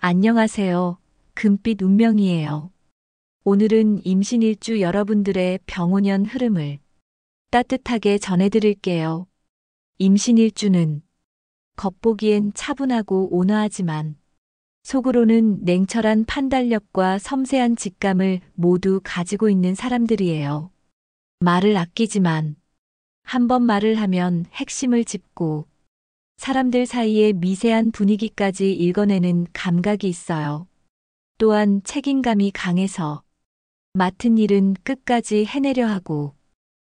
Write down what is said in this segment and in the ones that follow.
안녕하세요. 금빛 운명이에요. 오늘은 임신일주 여러분들의 병오년 흐름을 따뜻하게 전해드릴게요. 임신일주는 겉보기엔 차분하고 온화하지만 속으로는 냉철한 판단력과 섬세한 직감을 모두 가지고 있는 사람들이에요. 말을 아끼지만 한 번 말을 하면 핵심을 짚고 사람들 사이의 미세한 분위기까지 읽어내는 감각이 있어요. 또한 책임감이 강해서 맡은 일은 끝까지 해내려 하고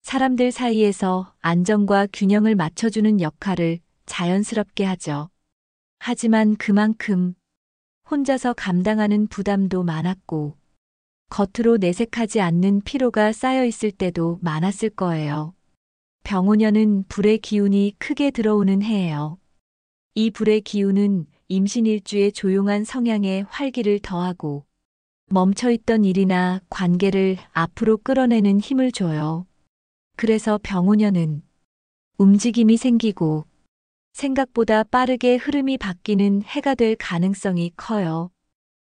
사람들 사이에서 안정과 균형을 맞춰주는 역할을 자연스럽게 하죠. 하지만 그만큼 혼자서 감당하는 부담도 많았고 겉으로 내색하지 않는 피로가 쌓여 있을 때도 많았을 거예요. 병오년은 불의 기운이 크게 들어오는 해예요. 이 불의 기운은 임신일주의 조용한 성향에 활기를 더하고 멈춰있던 일이나 관계를 앞으로 끌어내는 힘을 줘요. 그래서 병오년은 움직임이 생기고 생각보다 빠르게 흐름이 바뀌는 해가 될 가능성이 커요.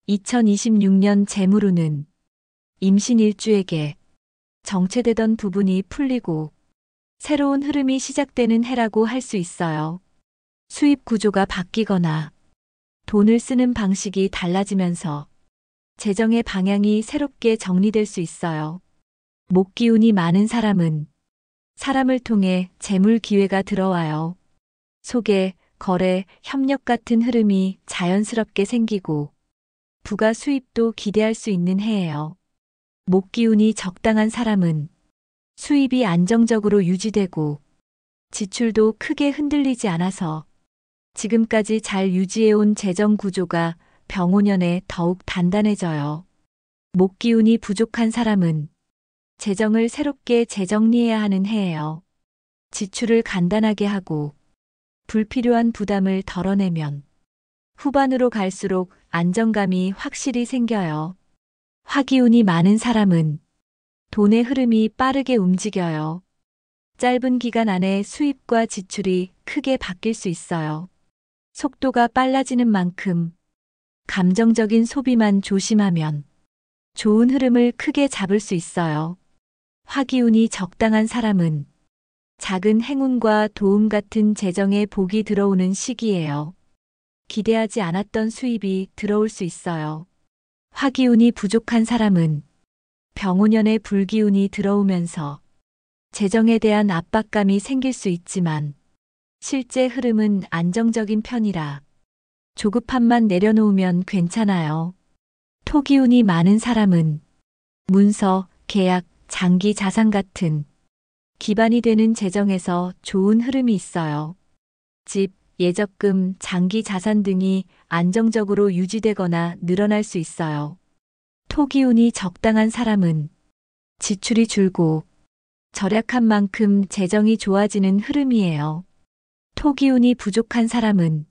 2026년 재물운은 임신일주에게 정체되던 부분이 풀리고 새로운 흐름이 시작되는 해라고 할 수 있어요. 수입 구조가 바뀌거나 돈을 쓰는 방식이 달라지면서 재정의 방향이 새롭게 정리될 수 있어요. 목기운이 많은 사람은 사람을 통해 재물 기회가 들어와요. 소개, 거래, 협력 같은 흐름이 자연스럽게 생기고 부가 수입도 기대할 수 있는 해예요. 목기운이 적당한 사람은 수입이 안정적으로 유지되고 지출도 크게 흔들리지 않아서 지금까지 잘 유지해온 재정 구조가 병오년에 더욱 단단해져요. 목기운이 부족한 사람은 재정을 새롭게 재정리해야 하는 해예요. 지출을 간단하게 하고 불필요한 부담을 덜어내면 후반으로 갈수록 안정감이 확실히 생겨요. 화기운이 많은 사람은 돈의 흐름이 빠르게 움직여요. 짧은 기간 안에 수입과 지출이 크게 바뀔 수 있어요. 속도가 빨라지는 만큼 감정적인 소비만 조심하면 좋은 흐름을 크게 잡을 수 있어요. 화기운이 적당한 사람은 작은 행운과 도움 같은 재정에 복이 들어오는 시기예요. 기대하지 않았던 수입이 들어올 수 있어요. 화기운이 부족한 사람은 병오년에 불기운이 들어오면서 재정에 대한 압박감이 생길 수 있지만 실제 흐름은 안정적인 편이라 조급함만 내려놓으면 괜찮아요. 토기운이 많은 사람은 문서, 계약, 장기 자산 같은 기반이 되는 재정에서 좋은 흐름이 있어요. 집, 예적금, 장기 자산 등이 안정적으로 유지되거나 늘어날 수 있어요. 토기운이 적당한 사람은 지출이 줄고 절약한 만큼 재정이 좋아지는 흐름이에요. 토기운이 부족한 사람은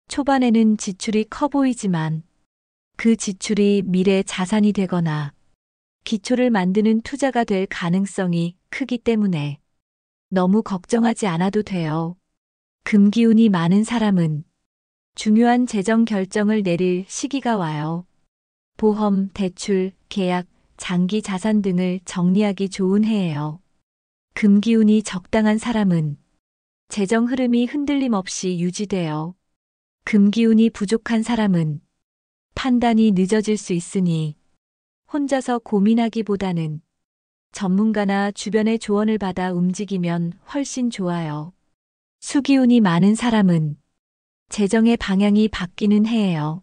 초반에는 지출이 커 보이지만 그 지출이 미래 자산이 되거나 기초를 만드는 투자가 될 가능성이 크기 때문에 너무 걱정하지 않아도 돼요. 금기운이 많은 사람은 중요한 재정 결정을 내릴 시기가 와요. 보험, 대출, 계약, 장기 자산 등을 정리하기 좋은 해예요. 금기운이 적당한 사람은 재정 흐름이 흔들림 없이 유지돼요. 금기운이 부족한 사람은 판단이 늦어질 수 있으니 혼자서 고민하기보다는 전문가나 주변의 조언을 받아 움직이면 훨씬 좋아요. 수기운이 많은 사람은 재정의 방향이 바뀌는 해예요.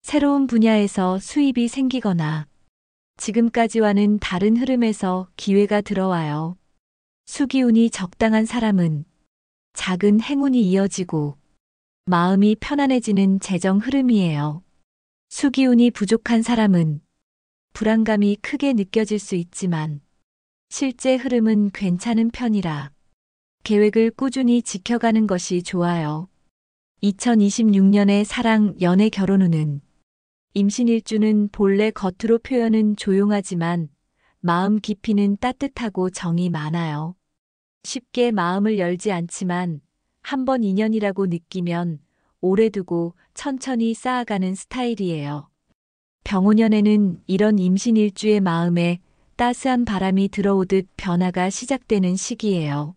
새로운 분야에서 수입이 생기거나 지금까지와는 다른 흐름에서 기회가 들어와요. 수기운이 적당한 사람은 작은 행운이 이어지고 마음이 편안해지는 재정 흐름이에요. 수기운이 부족한 사람은 불안감이 크게 느껴질 수 있지만 실제 흐름은 괜찮은 편이라 계획을 꾸준히 지켜가는 것이 좋아요. 2026년의 사랑, 연애, 결혼운은 임신일주는 본래 겉으로 표현은 조용하지만 마음 깊이는 따뜻하고 정이 많아요. 쉽게 마음을 열지 않지만 한 번 인연이라고 느끼면 오래 두고 천천히 쌓아가는 스타일이에요. 병오년에는 이런 임신일주의 마음에 따스한 바람이 들어오듯 변화가 시작되는 시기예요.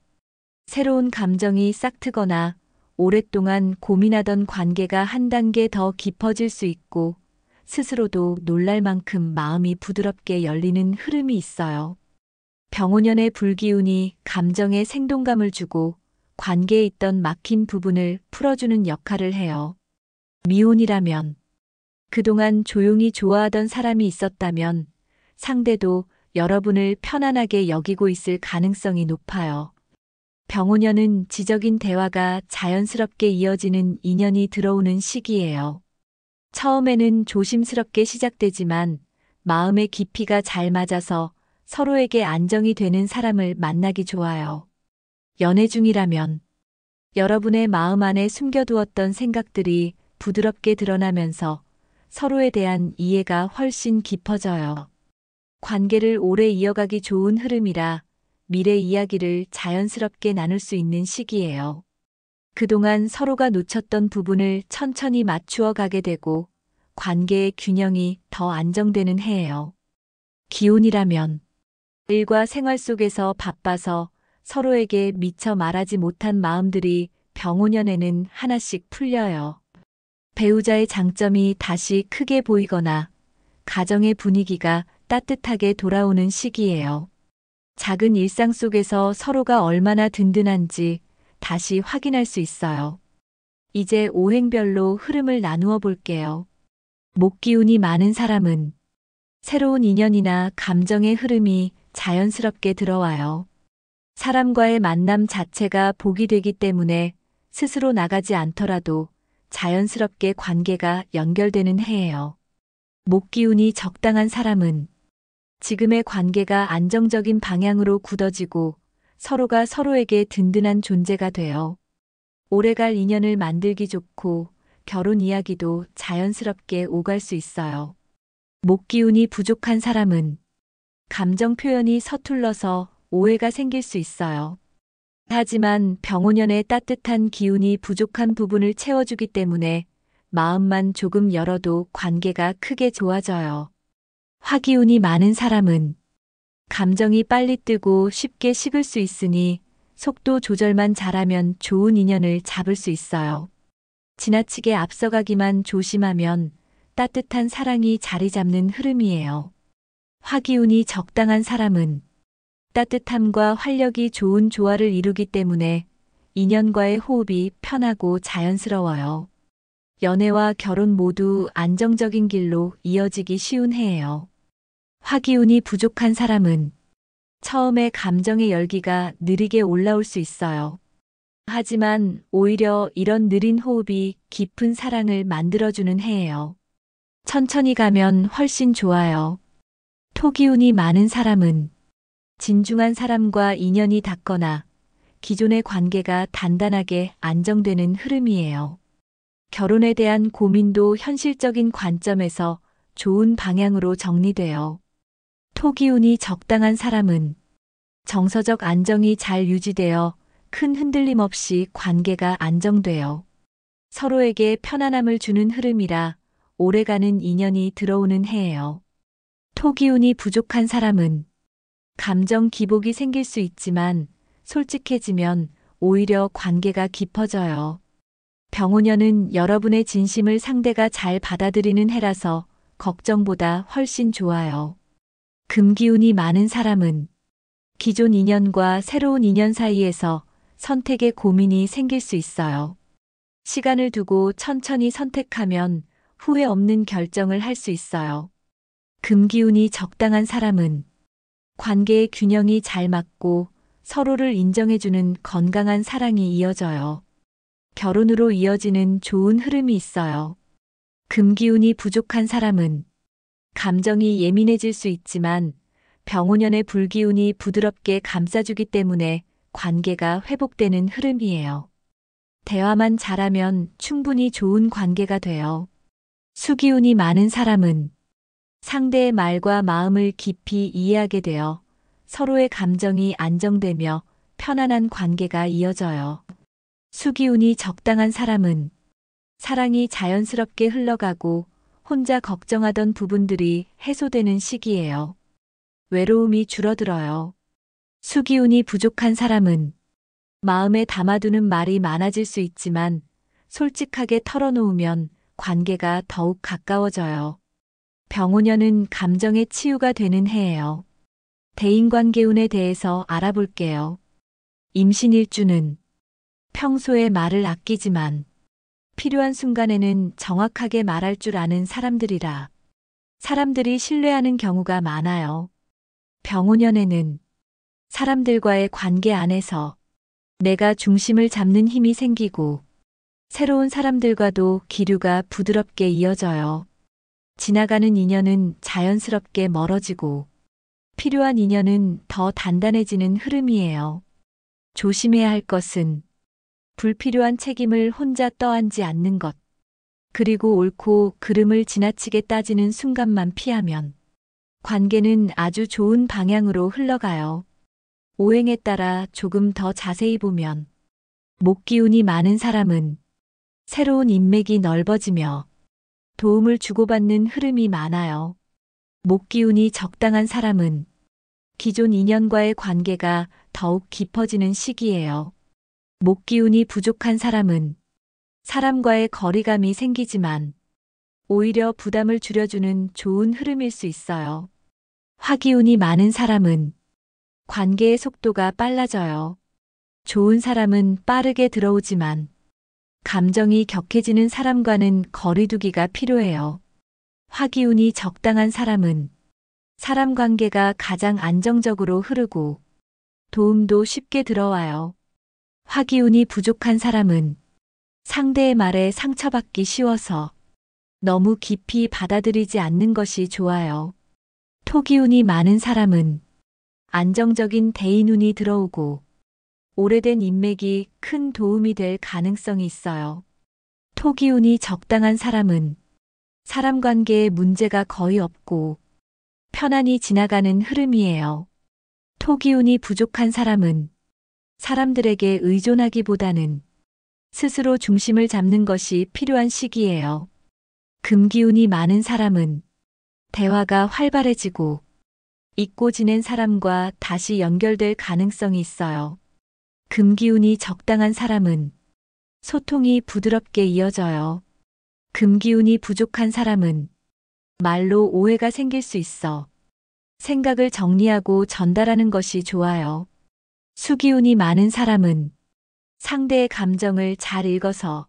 새로운 감정이 싹트거나 오랫동안 고민하던 관계가 한 단계 더 깊어질 수 있고 스스로도 놀랄 만큼 마음이 부드럽게 열리는 흐름이 있어요. 병오년의 불기운이 감정에 생동감을 주고 관계에 있던 막힌 부분을 풀어주는 역할을 해요. 미혼이라면, 그동안 조용히 좋아하던 사람이 있었다면 상대도 여러분을 편안하게 여기고 있을 가능성이 높아요. 병오년은 지적인 대화가 자연스럽게 이어지는 인연이 들어오는 시기예요. 처음에는 조심스럽게 시작되지만 마음의 깊이가 잘 맞아서 서로에게 안정이 되는 사람을 만나기 좋아요. 연애 중이라면 여러분의 마음 안에 숨겨두었던 생각들이 부드럽게 드러나면서 서로에 대한 이해가 훨씬 깊어져요. 관계를 오래 이어가기 좋은 흐름이라 미래 이야기를 자연스럽게 나눌 수 있는 시기예요. 그동안 서로가 놓쳤던 부분을 천천히 맞추어 가게 되고 관계의 균형이 더 안정되는 해예요. 기혼이라면 일과 생활 속에서 바빠서 서로에게 미처 말하지 못한 마음들이 병오년에는 하나씩 풀려요. 배우자의 장점이 다시 크게 보이거나 가정의 분위기가 따뜻하게 돌아오는 시기예요. 작은 일상 속에서 서로가 얼마나 든든한지 다시 확인할 수 있어요. 이제 오행별로 흐름을 나누어 볼게요. 목기운이 많은 사람은 새로운 인연이나 감정의 흐름이 자연스럽게 들어와요. 사람과의 만남 자체가 복이 되기 때문에 스스로 나가지 않더라도 자연스럽게 관계가 연결되는 해예요. 목기운이 적당한 사람은 지금의 관계가 안정적인 방향으로 굳어지고 서로가 서로에게 든든한 존재가 돼요. 오래갈 인연을 만들기 좋고 결혼 이야기도 자연스럽게 오갈 수 있어요. 목기운이 부족한 사람은 감정 표현이 서툴러서 오해가 생길 수 있어요. 하지만 병오년의 따뜻한 기운이 부족한 부분을 채워주기 때문에 마음만 조금 열어도 관계가 크게 좋아져요. 화기운이 많은 사람은 감정이 빨리 뜨고 쉽게 식을 수 있으니 속도 조절만 잘하면 좋은 인연을 잡을 수 있어요. 지나치게 앞서가기만 조심하면 따뜻한 사랑이 자리 잡는 흐름이에요. 화기운이 적당한 사람은 따뜻함과 활력이 좋은 조화를 이루기 때문에 인연과의 호흡이 편하고 자연스러워요. 연애와 결혼 모두 안정적인 길로 이어지기 쉬운 해예요. 화기운이 부족한 사람은 처음에 감정의 열기가 느리게 올라올 수 있어요. 하지만 오히려 이런 느린 호흡이 깊은 사랑을 만들어주는 해예요. 천천히 가면 훨씬 좋아요. 토기운이 많은 사람은 진중한 사람과 인연이 닿거나 기존의 관계가 단단하게 안정되는 흐름이에요. 결혼에 대한 고민도 현실적인 관점에서 좋은 방향으로 정리돼요. 토기운이 적당한 사람은 정서적 안정이 잘 유지되어 큰 흔들림 없이 관계가 안정돼요. 서로에게 편안함을 주는 흐름이라 오래가는 인연이 들어오는 해예요. 토기운이 부족한 사람은 감정 기복이 생길 수 있지만 솔직해지면 오히려 관계가 깊어져요. 병오년은 여러분의 진심을 상대가 잘 받아들이는 해라서 걱정보다 훨씬 좋아요. 금기운이 많은 사람은 기존 인연과 새로운 인연 사이에서 선택의 고민이 생길 수 있어요. 시간을 두고 천천히 선택하면 후회 없는 결정을 할 수 있어요. 금기운이 적당한 사람은 관계의 균형이 잘 맞고 서로를 인정해주는 건강한 사랑이 이어져요. 결혼으로 이어지는 좋은 흐름이 있어요. 금기운이 부족한 사람은 감정이 예민해질 수 있지만 병오년의 불기운이 부드럽게 감싸주기 때문에 관계가 회복되는 흐름이에요. 대화만 잘하면 충분히 좋은 관계가 돼요. 수기운이 많은 사람은 상대의 말과 마음을 깊이 이해하게 되어 서로의 감정이 안정되며 편안한 관계가 이어져요. 수기운이 적당한 사람은 사랑이 자연스럽게 흘러가고 혼자 걱정하던 부분들이 해소되는 시기예요. 외로움이 줄어들어요. 수기운이 부족한 사람은 마음에 담아두는 말이 많아질 수 있지만 솔직하게 털어놓으면 관계가 더욱 가까워져요. 병오년은 감정의 치유가 되는 해예요. 대인관계운에 대해서 알아볼게요. 임신일주는 평소에 말을 아끼지만 필요한 순간에는 정확하게 말할 줄 아는 사람들이라 사람들이 신뢰하는 경우가 많아요. 병오년에는 사람들과의 관계 안에서 내가 중심을 잡는 힘이 생기고 새로운 사람들과도 기류가 부드럽게 이어져요. 지나가는 인연은 자연스럽게 멀어지고 필요한 인연은 더 단단해지는 흐름이에요. 조심해야 할 것은 불필요한 책임을 혼자 떠안지 않는 것, 그리고 옳고 그름을 지나치게 따지는 순간만 피하면 관계는 아주 좋은 방향으로 흘러가요. 오행에 따라 조금 더 자세히 보면 목기운이 많은 사람은 새로운 인맥이 넓어지며 도움을 주고받는 흐름이 많아요. 목기운이 적당한 사람은 기존 인연과의 관계가 더욱 깊어지는 시기예요. 목기운이 부족한 사람은 사람과의 거리감이 생기지만 오히려 부담을 줄여주는 좋은 흐름일 수 있어요. 화기운이 많은 사람은 관계의 속도가 빨라져요. 좋은 사람은 빠르게 들어오지만 감정이 격해지는 사람과는 거리두기가 필요해요. 화기운이 적당한 사람은 사람 관계가 가장 안정적으로 흐르고 도움도 쉽게 들어와요. 화기운이 부족한 사람은 상대의 말에 상처받기 쉬워서 너무 깊이 받아들이지 않는 것이 좋아요. 토기운이 많은 사람은 안정적인 대인운이 들어오고 오래된 인맥이 큰 도움이 될 가능성이 있어요. 토기운이 적당한 사람은 사람 관계에 문제가 거의 없고 편안히 지나가는 흐름이에요. 토기운이 부족한 사람은 사람들에게 의존하기보다는 스스로 중심을 잡는 것이 필요한 시기예요. 금기운이 많은 사람은 대화가 활발해지고 잊고 지낸 사람과 다시 연결될 가능성이 있어요. 금기운이 적당한 사람은 소통이 부드럽게 이어져요. 금기운이 부족한 사람은 말로 오해가 생길 수 있어 생각을 정리하고 전달하는 것이 좋아요. 수기운이 많은 사람은 상대의 감정을 잘 읽어서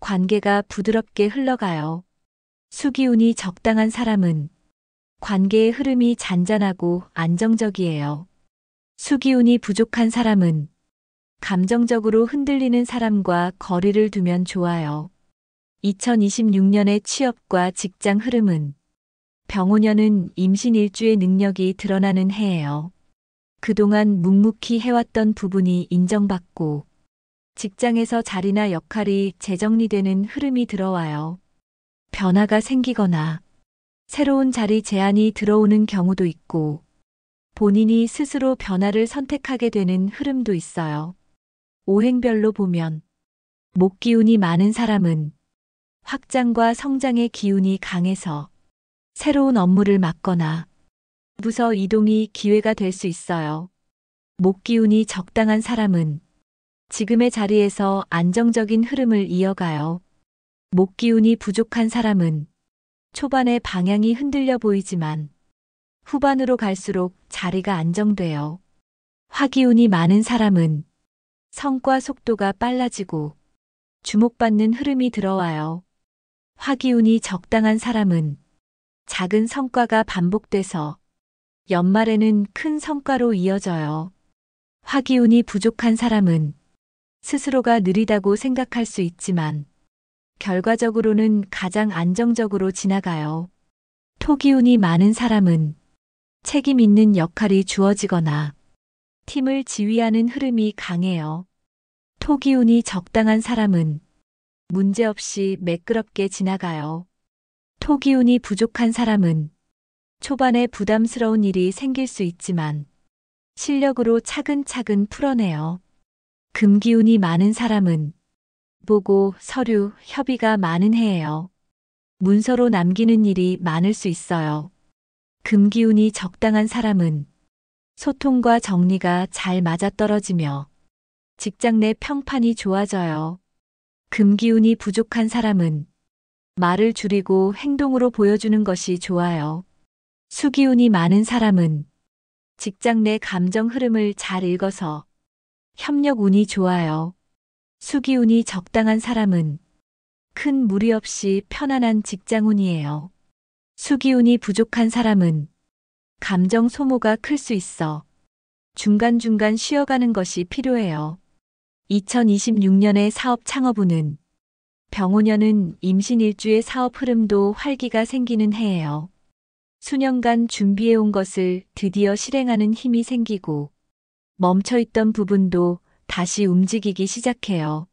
관계가 부드럽게 흘러가요. 수기운이 적당한 사람은 관계의 흐름이 잔잔하고 안정적이에요. 수기운이 부족한 사람은 감정적으로 흔들리는 사람과 거리를 두면 좋아요. 2026년의 취업과 직장 흐름은 병오년은 임신일주의 능력이 드러나는 해예요. 그동안 묵묵히 해왔던 부분이 인정받고 직장에서 자리나 역할이 재정리되는 흐름이 들어와요. 변화가 생기거나 새로운 자리 제안이 들어오는 경우도 있고 본인이 스스로 변화를 선택하게 되는 흐름도 있어요. 오행별로 보면 목기운이 많은 사람은 확장과 성장의 기운이 강해서 새로운 업무를 맡거나 부서 이동이 기회가 될 수 있어요. 목기운이 적당한 사람은 지금의 자리에서 안정적인 흐름을 이어가요. 목기운이 부족한 사람은 초반에 방향이 흔들려 보이지만 후반으로 갈수록 자리가 안정돼요. 화기운이 많은 사람은 성과 속도가 빨라지고 주목받는 흐름이 들어와요. 화기운이 적당한 사람은 작은 성과가 반복돼서 연말에는 큰 성과로 이어져요. 화기운이 부족한 사람은 스스로가 느리다고 생각할 수 있지만 결과적으로는 가장 안정적으로 지나가요. 토기운이 많은 사람은 책임 있는 역할이 주어지거나 팀을 지휘하는 흐름이 강해요. 토기운이 적당한 사람은 문제없이 매끄럽게 지나가요. 토기운이 부족한 사람은 초반에 부담스러운 일이 생길 수 있지만 실력으로 차근차근 풀어내요. 금기운이 많은 사람은 보고 서류, 협의가 많은 해예요. 문서로 남기는 일이 많을 수 있어요. 금기운이 적당한 사람은 소통과 정리가 잘 맞아떨어지며 직장 내 평판이 좋아져요. 금기운이 부족한 사람은 말을 줄이고 행동으로 보여주는 것이 좋아요. 수기운이 많은 사람은 직장 내 감정 흐름을 잘 읽어서 협력 운이 좋아요. 수기운이 적당한 사람은 큰 무리 없이 편안한 직장 운이에요. 수기운이 부족한 사람은 감정 소모가 클 수 있어 중간중간 쉬어가는 것이 필요해요. 2026년의 사업 창업운은 병오년은 임신 일주의 사업 흐름도 활기가 생기는 해예요. 수년간 준비해온 것을 드디어 실행하는 힘이 생기고 멈춰있던 부분도 다시 움직이기 시작해요.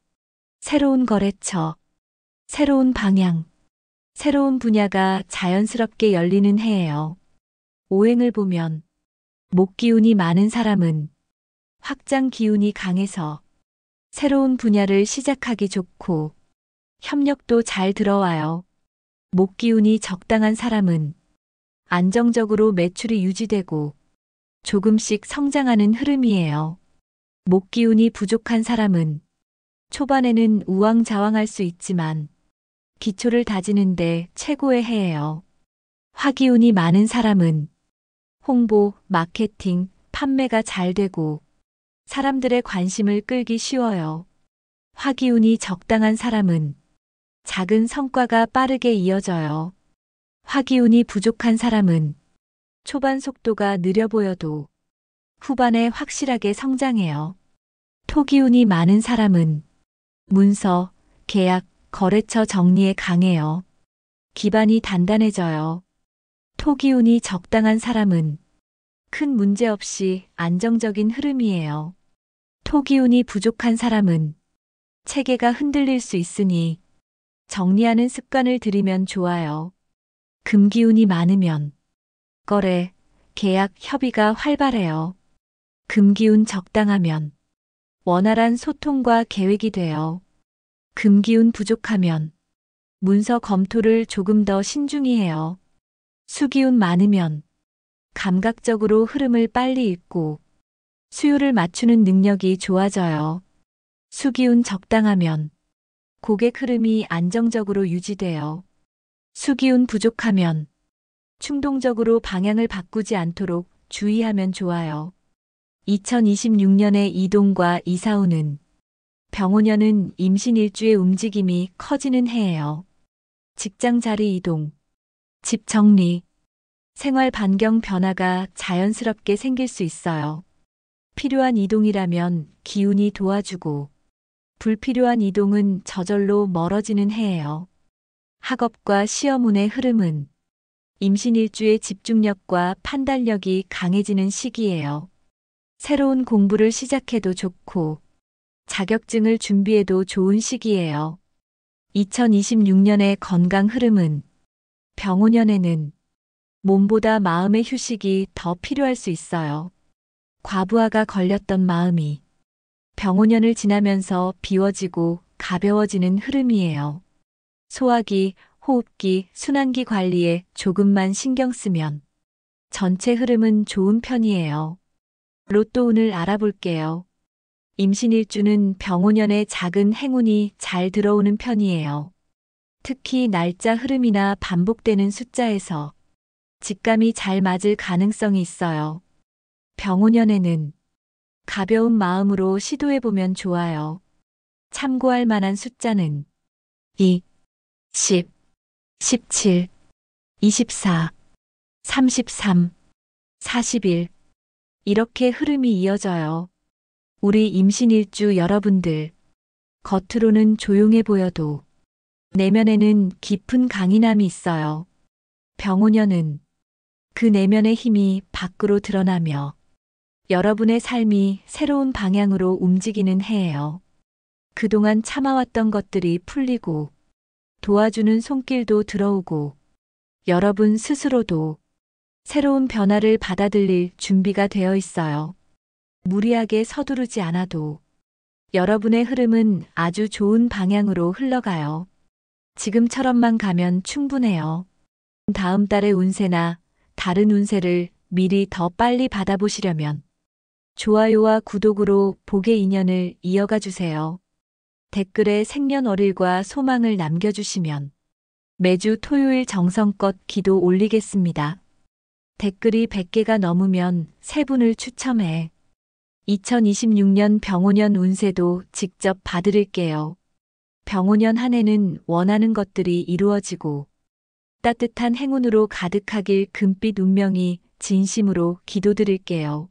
새로운 거래처, 새로운 방향, 새로운 분야가 자연스럽게 열리는 해예요. 오행을 보면 목기운이 많은 사람은 확장 기운이 강해서 새로운 분야를 시작하기 좋고 협력도 잘 들어와요. 목기운이 적당한 사람은 안정적으로 매출이 유지되고 조금씩 성장하는 흐름이에요. 목기운이 부족한 사람은 초반에는 우왕좌왕할 수 있지만 기초를 다지는데 최고의 해예요. 화기운이 많은 사람은 홍보, 마케팅, 판매가 잘 되고 사람들의 관심을 끌기 쉬워요. 화기운이 적당한 사람은 작은 성과가 빠르게 이어져요. 화기운이 부족한 사람은 초반 속도가 느려 보여도 후반에 확실하게 성장해요. 토기운이 많은 사람은 문서, 계약, 거래처 정리에 강해요. 기반이 단단해져요. 토기운이 적당한 사람은 큰 문제 없이 안정적인 흐름이에요. 토기운이 부족한 사람은 체계가 흔들릴 수 있으니 정리하는 습관을 들이면 좋아요. 금기운이 많으면 거래, 계약, 협의가 활발해요. 금기운 적당하면 원활한 소통과 계획이 돼요. 금기운 부족하면 문서 검토를 조금 더 신중히 해요. 수기운 많으면 감각적으로 흐름을 빨리 읽고 수요를 맞추는 능력이 좋아져요. 수기운 적당하면 고객 흐름이 안정적으로 유지돼요. 수기운 부족하면 충동적으로 방향을 바꾸지 않도록 주의하면 좋아요. 2026년의 이동과 이사운은 병오년은 임신 일주의 움직임이 커지는 해예요. 직장 자리 이동, 집 정리, 생활 반경 변화가 자연스럽게 생길 수 있어요. 필요한 이동이라면 기운이 도와주고 불필요한 이동은 저절로 멀어지는 해예요. 학업과 시험운의 흐름은 임신 일주의 집중력과 판단력이 강해지는 시기예요. 새로운 공부를 시작해도 좋고 자격증을 준비해도 좋은 시기예요. 2026년의 건강 흐름은 병오년에는 몸보다 마음의 휴식이 더 필요할 수 있어요. 과부하가 걸렸던 마음이 병오년을 지나면서 비워지고 가벼워지는 흐름이에요. 소화기, 호흡기, 순환기 관리에 조금만 신경 쓰면 전체 흐름은 좋은 편이에요. 로또운을 알아볼게요. 임신일주는 병오년의 작은 행운이 잘 들어오는 편이에요. 특히 날짜 흐름이나 반복되는 숫자에서 직감이 잘 맞을 가능성이 있어요. 병오년에는 가벼운 마음으로 시도해보면 좋아요. 참고할 만한 숫자는 2, 10, 17, 24, 33, 41 이렇게 흐름이 이어져요. 우리 임신일주 여러분들, 겉으로는 조용해 보여도 내면에는 깊은 강인함이 있어요. 병오년은 그 내면의 힘이 밖으로 드러나며 여러분의 삶이 새로운 방향으로 움직이는 해예요. 그동안 참아왔던 것들이 풀리고 도와주는 손길도 들어오고 여러분 스스로도 새로운 변화를 받아들일 준비가 되어 있어요. 무리하게 서두르지 않아도 여러분의 흐름은 아주 좋은 방향으로 흘러가요. 지금처럼만 가면 충분해요. 다음 달의 운세나 다른 운세를 미리 더 빨리 받아보시려면 좋아요와 구독으로 복의 인연을 이어가 주세요. 댓글에 생년월일과 소망을 남겨주시면 매주 토요일 정성껏 기도 올리겠습니다. 댓글이 100개가 넘으면 3분을 추첨해 2026년 병오년 운세도 직접 봐드릴게요. 병오년 한 해는 원하는 것들이 이루어지고 따뜻한 행운으로 가득하길 금빛 운명이 진심으로 기도드릴게요.